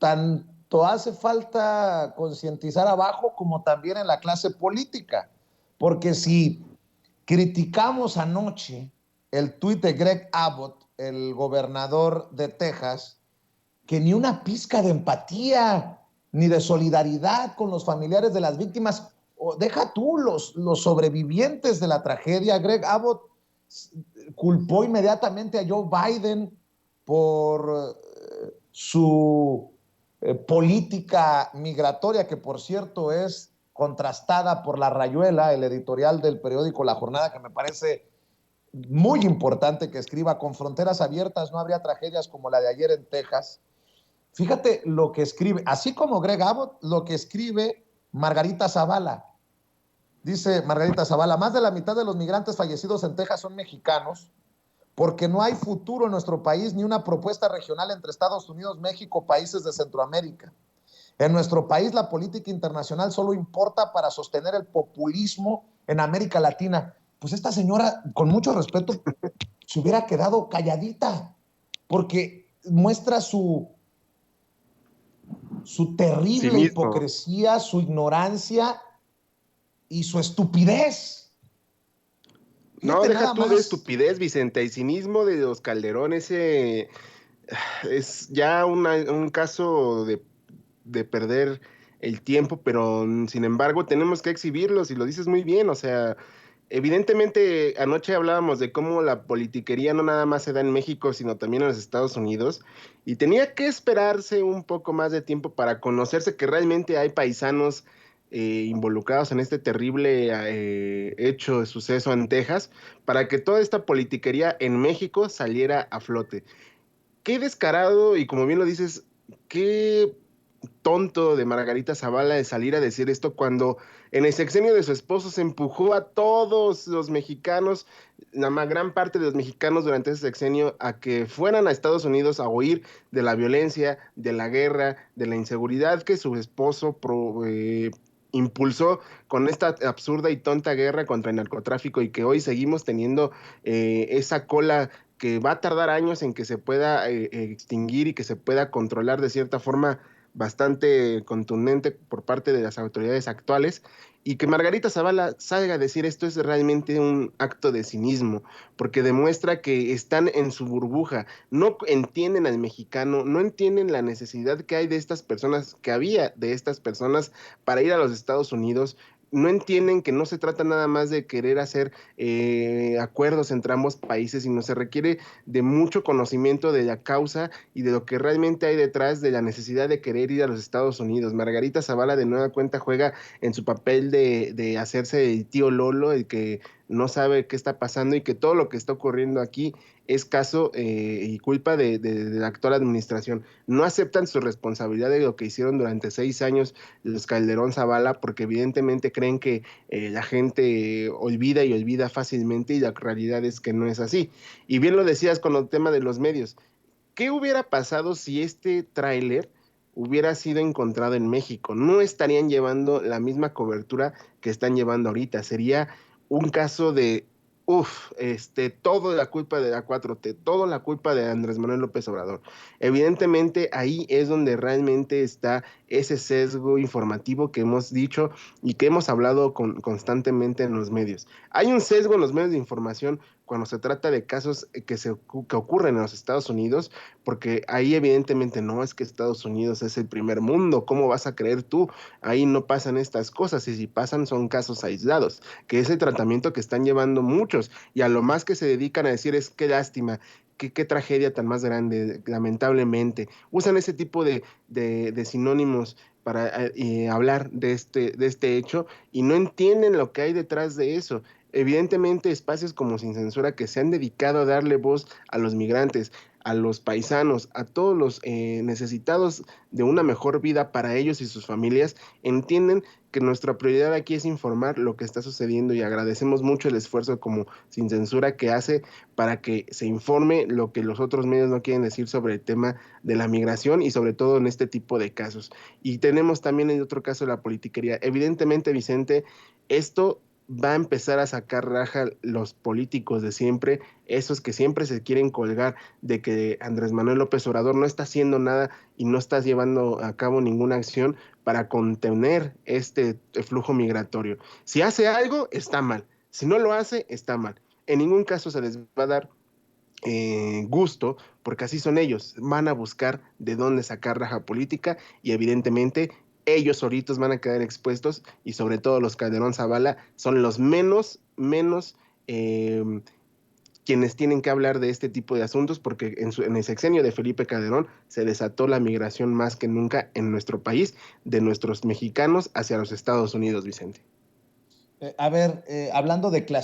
tanto hace falta concientizar abajo como también en la clase política, porque si criticamos anoche el tuit de Greg Abbott, el gobernador de Texas, que ni una pizca de empatía ni de solidaridad con los familiares de las víctimas, o deja tú los sobrevivientes de la tragedia. Greg Abbott culpó inmediatamente a Joe Biden por su política migratoria, que por cierto es contrastada por La Rayuela, el editorial del periódico La Jornada, que me parece muy importante que escriba: con fronteras abiertas no habría tragedias como la de ayer en Texas. Fíjate lo que escribe, así como Greg Abbott, lo que escribe Margarita Zavala. Dice Margarita Zavala: más de la mitad de los migrantes fallecidos en Texas son mexicanos, porque no hay futuro en nuestro país ni una propuesta regional entre Estados Unidos, México, países de Centroamérica. En nuestro país la política internacional solo importa para sostener el populismo en América Latina. Pues esta señora, con mucho respeto, se hubiera quedado calladita, porque muestra su Sí terrible mismo. hipocresía, su ignorancia y su estupidez. No, Fíjate deja nada tú de más. estupidez, Vicente, y cinismo de los Calderón, ese es ya un caso de perder el tiempo, pero sin embargo tenemos que exhibirlos y lo dices muy bien, o sea, evidentemente anoche hablábamos de cómo la politiquería no nada más se da en México, sino también en los Estados Unidos, y tenía que esperarse un poco más de tiempo para conocerse que realmente hay paisanos involucrados en este terrible hecho de suceso en Texas, para que toda esta politiquería en México saliera a flote. Qué descarado y como bien lo dices, qué tonto de Margarita Zavala de salir a decir esto cuando en el sexenio de su esposo se empujó a todos los mexicanos, la gran parte de los mexicanos durante ese sexenio, a que fueran a Estados Unidos a huir de la violencia, de la guerra, de la inseguridad que su esposo impulsó con esta absurda y tonta guerra contra el narcotráfico y que hoy seguimos teniendo esa cola que va a tardar años en que se pueda extinguir y que se pueda controlar de cierta forma bastante contundente por parte de las autoridades actuales, y que Margarita Zavala salga a decir esto es realmente un acto de cinismo, porque demuestra que están en su burbuja, no entienden al mexicano, no entienden la necesidad que hay de estas personas, que había de estas personas para ir a los Estados Unidos, no entienden que no se trata nada más de querer hacer acuerdos entre ambos países, sino se requiere de mucho conocimiento de la causa y de lo que realmente hay detrás de la necesidad de querer ir a los Estados Unidos. Margarita Zavala de nueva cuenta juega en su papel de hacerse el tío Lolo, el que no sabe qué está pasando y que todo lo que está ocurriendo aquí es caso y culpa de la actual administración. No aceptan su responsabilidad de lo que hicieron durante 6 años los Calderón Zavala, porque evidentemente creen que la gente olvida y olvida fácilmente, y la realidad es que no es así. Y bien lo decías con el tema de los medios. ¿Qué hubiera pasado si este tráiler hubiera sido encontrado en México? No estarían llevando la misma cobertura que están llevando ahorita. Sería un caso de, todo la culpa de la 4T, toda la culpa de Andrés Manuel López Obrador. Evidentemente ahí es donde realmente está ese sesgo informativo que hemos dicho y que hemos hablado constantemente en los medios. Hay un sesgo en los medios de información cuando se trata de casos que ocurren en los Estados Unidos, porque ahí evidentemente no es que Estados Unidos es el primer mundo, ¿cómo vas a creer tú? Ahí no pasan estas cosas, y si pasan son casos aislados, que es el tratamiento que están llevando muchos, y a lo más que se dedican a decir es qué lástima, qué tragedia tan más grande, lamentablemente. Usan ese tipo de sinónimos para hablar de este hecho, y no entienden lo que hay detrás de eso. Evidentemente, espacios como Sin Censura, que se han dedicado a darle voz a los migrantes, a los paisanos, a todos los necesitados de una mejor vida para ellos y sus familias, entienden que nuestra prioridad aquí es informar lo que está sucediendo, y agradecemos mucho el esfuerzo como Sin Censura que hace para que se informe lo que los otros medios no quieren decir sobre el tema de la migración y sobre todo en este tipo de casos. Y tenemos también el otro caso de la politiquería. Evidentemente, Vicente, esto va a empezar a sacar raja los políticos de siempre, esos que siempre se quieren colgar de que Andrés Manuel López Obrador no está haciendo nada y no está llevando a cabo ninguna acción para contener este flujo migratorio. Si hace algo, está mal. Si no lo hace, está mal. En ningún caso se les va a dar gusto, porque así son ellos, van a buscar de dónde sacar raja política y evidentemente ellos solitos van a quedar expuestos y sobre todo los Calderón Zavala son los menos eh, quienes tienen que hablar de este tipo de asuntos porque en el sexenio de Felipe Calderón se desató la migración más que nunca en nuestro país de nuestros mexicanos hacia los Estados Unidos, Vicente. A ver, hablando de clase